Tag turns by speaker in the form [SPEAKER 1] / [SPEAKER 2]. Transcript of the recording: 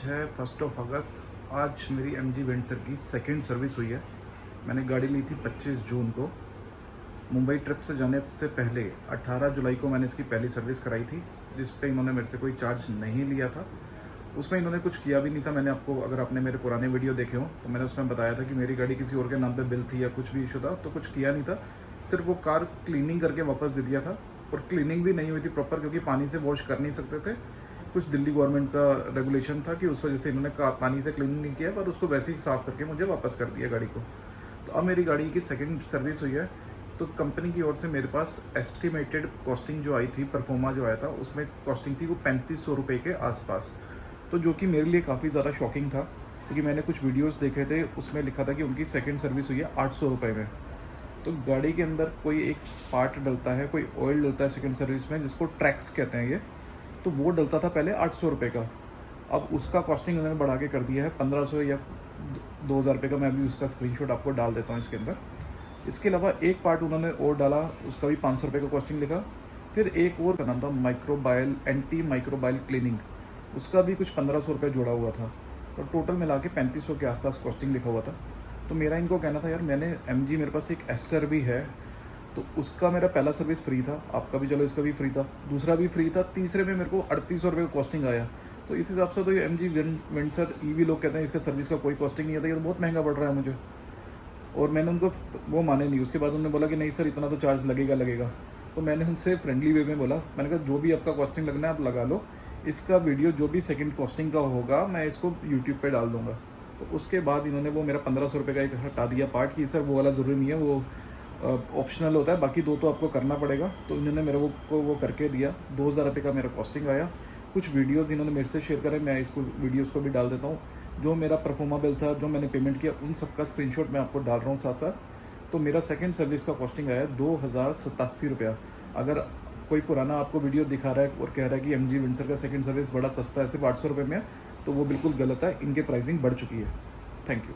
[SPEAKER 1] है 1 अगस्त। आज मेरी MG वेंचर की सेकंड सर्विस हुई है। मैंने गाड़ी ली थी 25 जून को। मुंबई ट्रिप से जाने से पहले 18 जुलाई को मैंने इसकी पहली सर्विस कराई थी, जिस पे इन्होंने मेरे से कोई चार्ज नहीं लिया था। उसमें इन्होंने कुछ किया भी नहीं था। मैंने आपको, अगर आपने मेरे पुराने वीडियो देखे हो तो मैंने उसमें बताया था कि मेरी गाड़ी किसी और के नाम पे बिल थी या कुछ भी इशू था, तो कुछ किया नहीं था। सिर्फ वो कार क्लीनिंग करके वापस दे दिया था, और क्लीनिंग भी नहीं हुई थी प्रॉपर, क्योंकि पानी से वॉश कर नहीं सकते थे। कुछ दिल्ली गवर्नमेंट का रेगुलेशन था कि उस वजह से इन्होंने पानी से क्लीनिंग नहीं किया, पर उसको वैसे ही साफ़ करके मुझे वापस कर दिया गाड़ी को। तो अब मेरी गाड़ी की सेकंड सर्विस हुई है। तो कंपनी की ओर से मेरे पास एस्टिमेटेड कॉस्टिंग जो आई थी, परफॉर्मा जो आया था, उसमें कॉस्टिंग थी वो 3500 रुपये के आसपास। तो जो कि मेरे लिए काफ़ी ज़्यादा शॉकिंग था, क्योंकि मैंने कुछ वीडियोस देखे थे, उसमें लिखा था कि उनकी सेकंड सर्विस हुई है 800 रुपये में। तो गाड़ी के अंदर कोई एक पार्ट डलता है, कोई ऑयल डलता है सेकंड सर्विस में, जिसको ट्रैक्स कहते हैं ये। तो वो डलता था पहले 800 रुपये का। अब उसका कॉस्टिंग उन्होंने बढ़ा के कर दिया है 1500 या 2000 रुपये का। मैं अभी उसका स्क्रीनशॉट आपको डाल देता हूँ इसके अंदर। इसके अलावा एक पार्ट उन्होंने और डाला, उसका भी 500 रुपये का कॉस्टिंग लिखा। फिर एक और का नाम था माइक्रोबाइल, एंटी माइक्रोबाइल क्लीनिंग, उसका भी कुछ 1500 रुपये जुड़ा हुआ था। तो टोटल मिला के 3500 के आसपास कॉस्टिंग लिखा हुआ था। तो मेरा इनको कहना था, यार मैंने MG, मेरे पास एक एस्टर भी है, तो उसका मेरा पहला सर्विस फ्री था, आपका भी चलो इसका भी फ्री था, दूसरा भी फ्री था, तीसरे में मेरे को 3800 रुपये का कॉस्टिंग आया। तो इस हिसाब से तो ये MG वेंचर EV लोग कहते हैं इसका सर्विस का कोई कॉस्टिंग नहीं आता, ये तो बहुत महंगा पड़ रहा है मुझे। और मैंने उनको, वो माने नहीं। उसके बाद उन्होंने बोला कि नहीं सर, इतना तो चार्ज लगेगा। तो मैंने उनसे फ्रेंडली वे में बोला, मैंने कहा जो भी आपका कॉस्टिंग लगना है आप लगा लो, इसका वीडियो जो भी सेकंड कॉस्टिंग का होगा मैं इसको यूट्यूब पे डाल दूंगा। तो उसके बाद इन्होंने वो मेरा 1500 रुपये का एक हटा दिया पार्ट, कि सर वो वाला ज़रूरी नहीं है, वो ऑप्शनल होता है, बाकी दो तो आपको करना पड़ेगा। तो इन्होंने मेरे वो करके दिया। 2000 रुपये का मेरा कॉस्टिंग आया। कुछ वीडियोस इन्होंने मेरे से शेयर करे, मैं इसको वीडियोस को भी डाल देता हूँ। जो मेरा परफॉर्मा बिल था, जो मैंने पेमेंट किया, उन सब का स्क्रीनशॉट मैं आपको डाल रहा हूँ साथ साथ। तो मेरा सेकंड सर्विस का कॉस्टिंग आया 2087 रुपया। अगर कोई पुराना आपको वीडियो दिखा रहा है और कह रहा है कि MG वेंचर का सेकंड सर्विस बड़ा सस्ता है, सिर्फ 800 रुपये में है, तो वो बिल्कुल गलत है। इनके प्राइसिंग बढ़ चुकी है। Thank you.